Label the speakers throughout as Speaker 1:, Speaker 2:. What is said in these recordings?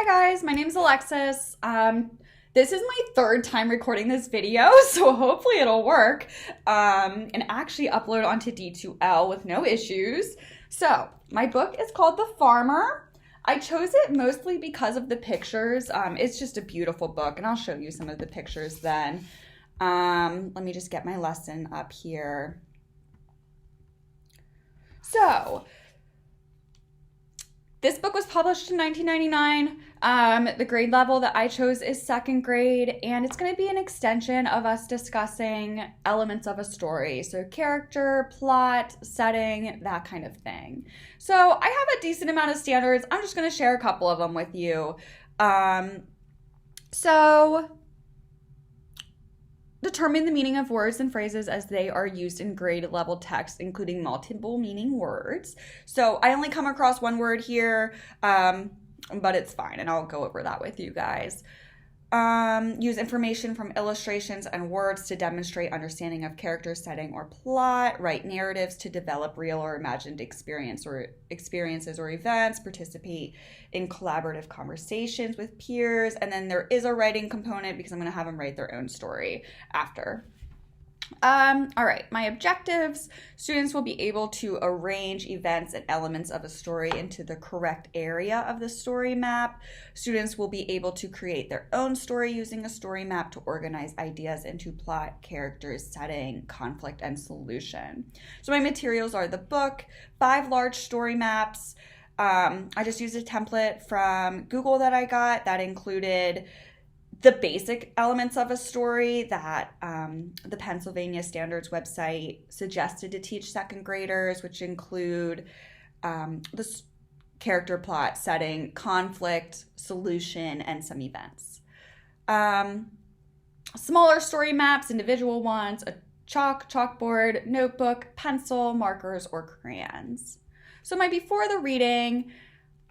Speaker 1: Hi guys, my name is Alexis. This is my third time recording this video, so hopefully it'll work and actually upload onto D2L with no issues. So my book is called The Farmer. I chose it mostly because of the pictures. It's just a beautiful book, and I'll show you some of the pictures then. Let me just get my lesson up here. So, this book was published in 1999. The grade level that I chose is second grade, and it's going to be an extension of us discussing elements of a story. So character, plot, setting, that kind of thing. So I have a decent amount of standards. I'm just going to share a couple of them with you. Determine the meaning of words and phrases as they are used in grade level text, including multiple meaning words. So I only come across one word here, but it's fine, and I'll go over that with you guys. Use information from illustrations and words to demonstrate understanding of character, setting, or plot. Write narratives to develop real or imagined experiences or events. Participate in collaborative conversations with peers. And then there is a writing component because I'm going to have them write their own story after. All right, my objectives. Students will be able to arrange events and elements of a story into the correct area of the story map. Students will be able to create their own story using a story map to organize ideas into plot, characters, setting, conflict, and solution. So my materials are the book, 5 large story maps. I just used a template from Google that I got that included the basic elements of a story that the Pennsylvania Standards website suggested to teach second graders, which include the character, plot, setting, conflict, solution, and some events. Smaller story maps, individual ones, a chalkboard, notebook, pencil, markers, or crayons. So before the reading,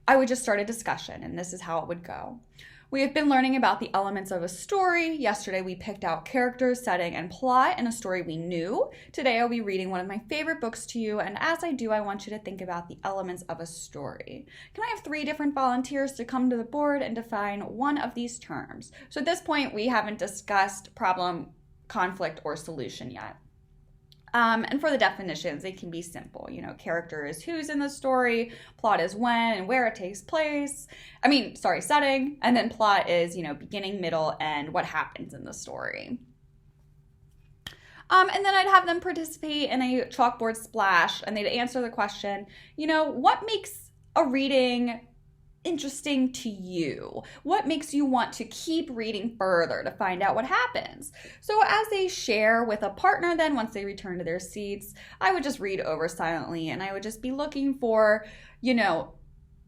Speaker 1: I would just start a discussion, and this is how it would go. We have been learning about the elements of a story. Yesterday, we picked out characters, setting, and plot in a story we knew. Today, I'll be reading one of my favorite books to you, and as I do, I want you to think about the elements of a story. Can I have 3 different volunteers to come to the board and define one of these terms? So at this point, we haven't discussed problem, conflict, or solution yet. And for the definitions, they can be simple. Character is who's in the story, plot is when and where it takes place. Setting, and then plot is, beginning, middle, and what happens in the story. And then I'd have them participate in a chalkboard splash, and they'd answer the question, what makes a reading interesting to you? What makes you want to keep reading further to find out what happens? So as they share with a partner, then once they return to their seats, I would just read over silently, and I would just be looking for,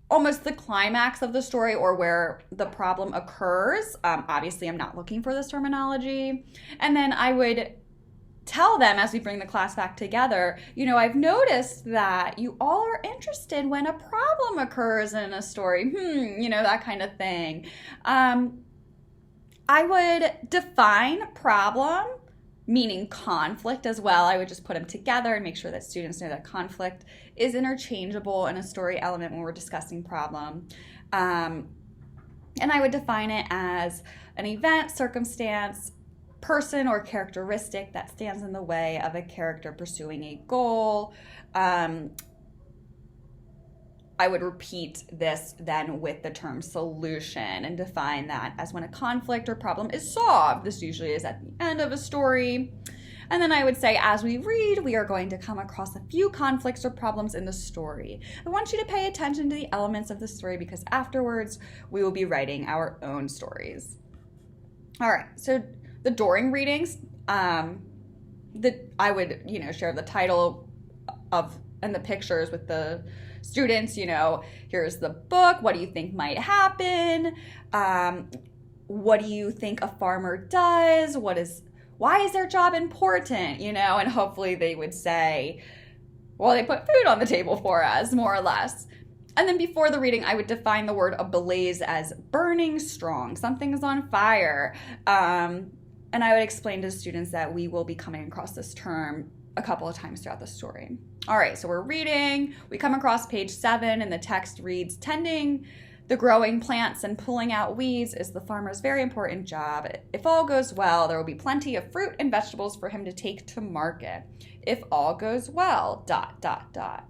Speaker 1: almost the climax of the story or where the problem occurs. Obviously, I'm not looking for this terminology. And then I would tell them as we bring the class back together, I've noticed that you all are interested when a problem occurs in a story, that kind of thing. I would define problem, meaning conflict as well. I would just put them together and make sure that students know that conflict is interchangeable in a story element when we're discussing problem. And I would define it as an event, circumstance, person, or characteristic that stands in the way of a character pursuing a goal. I would repeat this then with the term solution and define that as when a conflict or problem is solved. This usually is at the end of a story. And then I would say, as we read, we are going to come across a few conflicts or problems in the story. I want you to pay attention to the elements of the story because afterwards we will be writing our own stories. All right, so the during readings, I would, share the title of and the pictures with the students. Here's the book. What do you think might happen? What do you think a farmer does? Why is their job important? And hopefully they would say, well, they put food on the table for us, more or less. And then before the reading, I would define the word ablaze as burning strong. Something is on fire. And I would explain to the students that we will be coming across this term a couple of times throughout the story. All right, so we're reading. We come across page 7, and the text reads, tending The growing plants and pulling out weeds is the farmer's very important job. If all goes well, there will be plenty of fruit and vegetables for him to take to market. If all goes well, ... I'd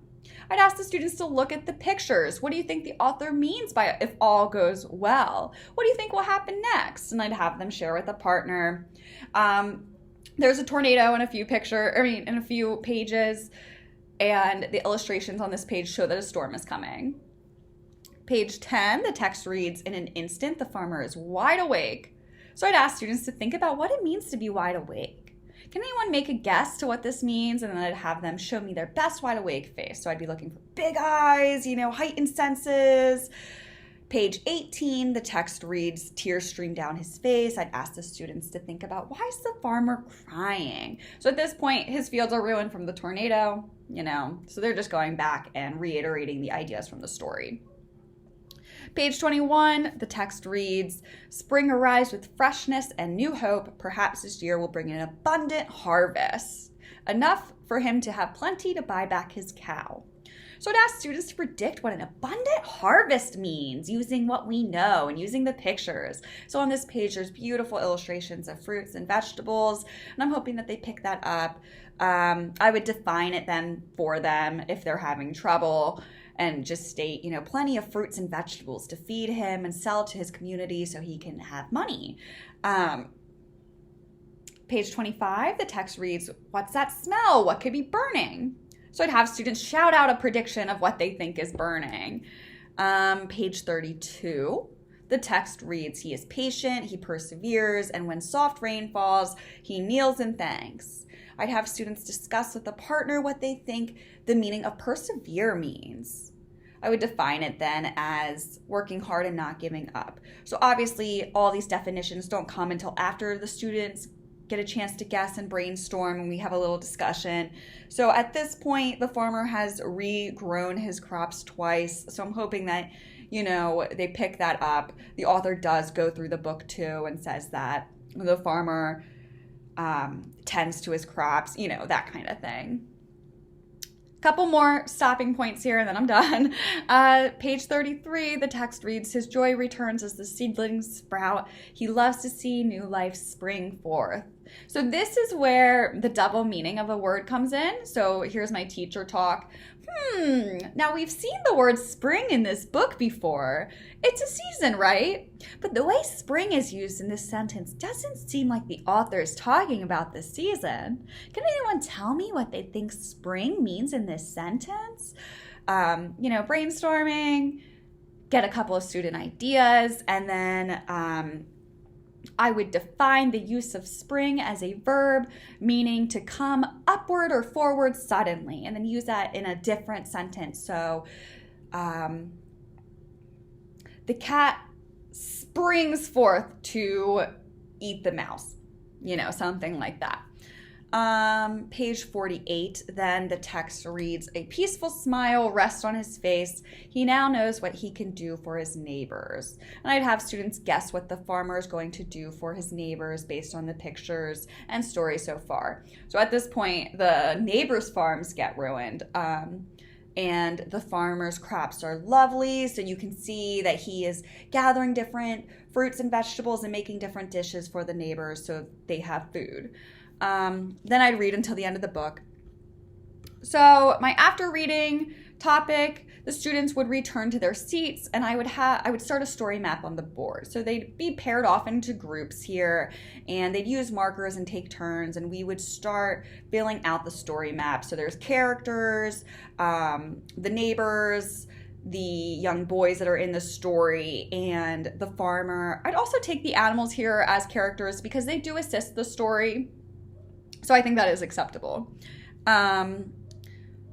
Speaker 1: ask the students to look at the pictures. What do you think the author means by if all goes well? What do you think will happen next? And I'd have them share with a partner. There's a tornado in a few pages, and the illustrations on this page show that a storm is coming. Page 10, the text reads, "In an instant, the farmer is wide awake." So I'd ask students to think about what it means to be wide awake. Can anyone make a guess to what this means? And then I'd have them show me their best wide awake face. So I'd be looking for big eyes, heightened senses. Page 18, the text reads, "Tears stream down his face." I'd ask the students to think about, why is the farmer crying? So at this point, his fields are ruined from the tornado, so they're just going back and reiterating the ideas from the story. Page 21, the text reads, "Spring arrives with freshness and new hope. Perhaps this year will bring an abundant harvest, enough for him to have plenty to buy back his cow." So I'd ask students to predict what an abundant harvest means using what we know and using the pictures. So on this page, there's beautiful illustrations of fruits and vegetables, and I'm hoping that they pick that up. I would define it then for them if they're having trouble, and just state, plenty of fruits and vegetables to feed him and sell to his community so he can have money. Page 25, the text reads, "What's that smell? What could be burning?" So I'd have students shout out a prediction of what they think is burning. Page 32, the text reads, "He is patient, he perseveres, and when soft rain falls, he kneels in thanks." I'd have students discuss with a partner what they think the meaning of persevere means. I would define it then as working hard and not giving up. So obviously, all these definitions don't come until after the students get a chance to guess and brainstorm, and we have a little discussion. So at this point, the farmer has regrown his crops twice. So I'm hoping that, they pick that up. The author does go through the book too and says that the farmer tends to his crops, that kind of thing. Couple more stopping points here and then I'm done. Page 33, the text reads, "His joy returns as the seedlings sprout. He loves to see new life spring forth." So this is where the double meaning of a word comes in. So here's my teacher talk. Now we've seen the word spring in this book before. It's a season, right? But the way spring is used in this sentence doesn't seem like the author is talking about the season. Can anyone tell me what they think spring means in this sentence? Brainstorming, get a couple of student ideas, and then I would define the use of spring as a verb, meaning to come upward or forward suddenly, and then use that in a different sentence. So the cat springs forth to eat the mouse, something like that. Page 48, then the text reads, "A peaceful smile rests on his face. He now knows what he can do for his neighbors." And I'd have students guess what the farmer is going to do for his neighbors based on the pictures and stories so far. So at this point, the neighbors' farms get ruined. And the farmer's crops are lovely, so you can see that he is gathering different fruits and vegetables and making different dishes for the neighbors so they have food. Then I'd read until the end of the book. So my after reading topic, the students would return to their seats, and I would start a story map on the board. So they'd be paired off into groups here, and they'd use markers and take turns, and we would start filling out the story map. So there's characters, the neighbors, the young boys that are in the story, and the farmer. I'd also take the animals here as characters because they do assist the story. So I think that is acceptable.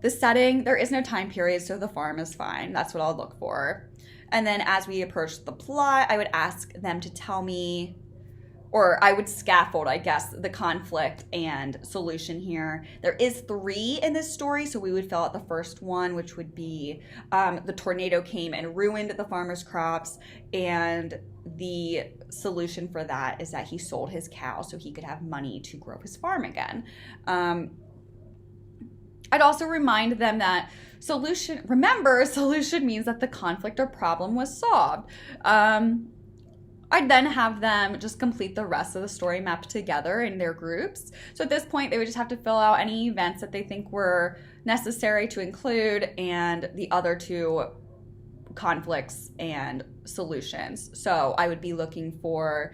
Speaker 1: The setting, there is no time period, so the farm is fine. That's what I'll look for. And then as we approach the plot, I would ask them to tell me, or I would scaffold, I guess, the conflict and solution here. There is 3 in this story, so we would fill out the first one, which would be the tornado came and ruined the farmer's crops, and the solution for that is that he sold his cow so he could have money to grow his farm again. I'd also remind them that solution means that the conflict or problem was solved. I'd then have them just complete the rest of the story map together in their groups. So at this point, they would just have to fill out any events that they think were necessary to include and the other two conflicts and solutions. So I would be looking for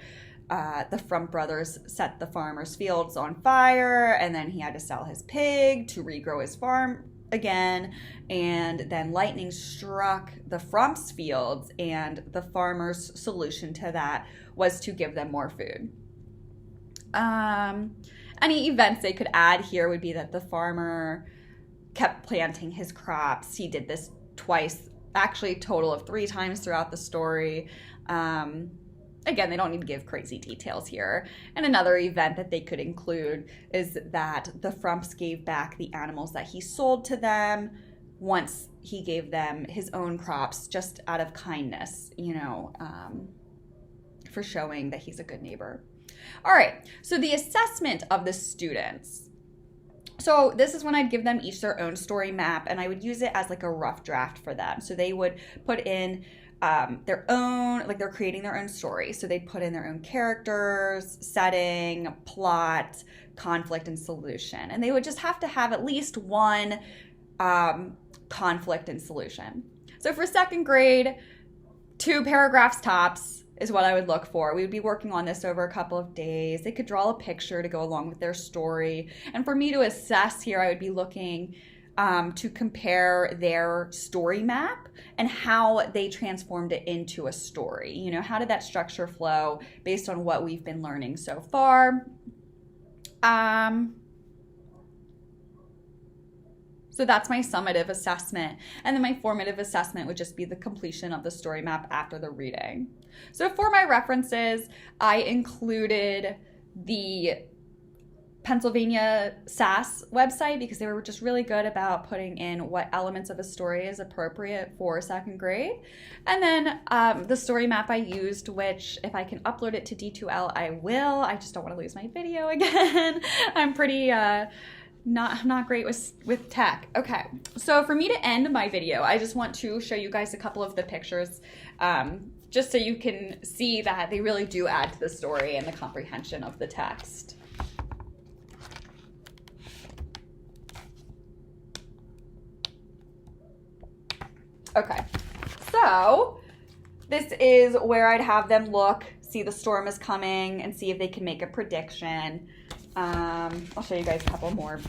Speaker 1: the Frump brothers set the farmer's fields on fire, and then he had to sell his pig to regrow his farm again, and then lightning struck the Frump's fields, and the farmer's solution to that was to give them more food. Any events they could add here would be that the farmer kept planting his crops. He did this twice, actually a total of 3 times throughout the story. Again, they don't need to give crazy details here. And another event that they could include is that the Frumps gave back the animals that he sold to them once he gave them his own crops, just out of kindness, for showing that he's a good neighbor. All right, so the assessment of the students. So this is when I'd give them each their own story map, and I would use it as like a rough draft for them. So they would put in their own, like they're creating their own story. So they'd put in their own characters, setting, plot, conflict, and solution. And they would just have to have at least one conflict and solution. So for 2nd grade, 2 paragraphs tops is what I would look for. We would be working on this over a couple of days. They could draw a picture to go along with their story. And for me to assess here, I would be looking to compare their story map and how they transformed it into a story. How did that structure flow based on what we've been learning so far? So that's my summative assessment. And then my formative assessment would just be the completion of the story map after the reading. So for my references, I included the Pennsylvania SAS website because they were just really good about putting in what elements of a story is appropriate for 2nd grade. And then the story map I used, which if I can upload it to D2L, I will. I just don't want to lose my video again. I'm pretty not great with tech. Okay, so for me to end my video, I just want to show you guys a couple of the pictures just so you can see that they really do add to the story and the comprehension of the text. Okay, so this is where I'd have them look, see the storm is coming, and see if they can make a prediction. I'll show you guys a couple more.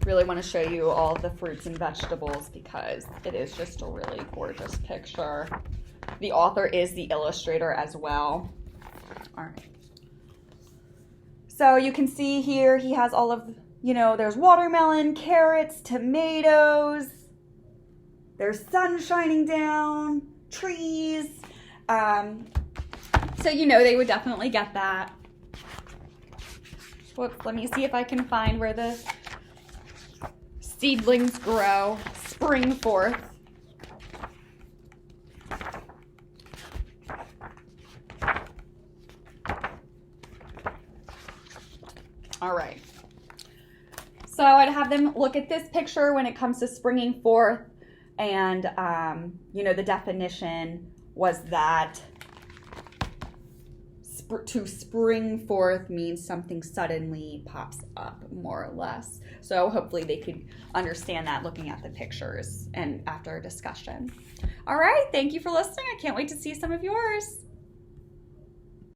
Speaker 1: Really want to show you all the fruits and vegetables because it is just a really gorgeous picture. The author is the illustrator as well. All right. So you can see here he has all of, there's watermelon, carrots, tomatoes, there's sun shining down, trees. So they would definitely get that. Whoops, let me see if I can find where the seedlings grow, spring forth. All right. So I'd have them look at this picture when it comes to springing forth, and the definition was that to spring forth means something suddenly pops up, more or less. So hopefully they could understand that looking at the pictures and after a discussion. All right, thank you for listening. I can't wait to see some of yours.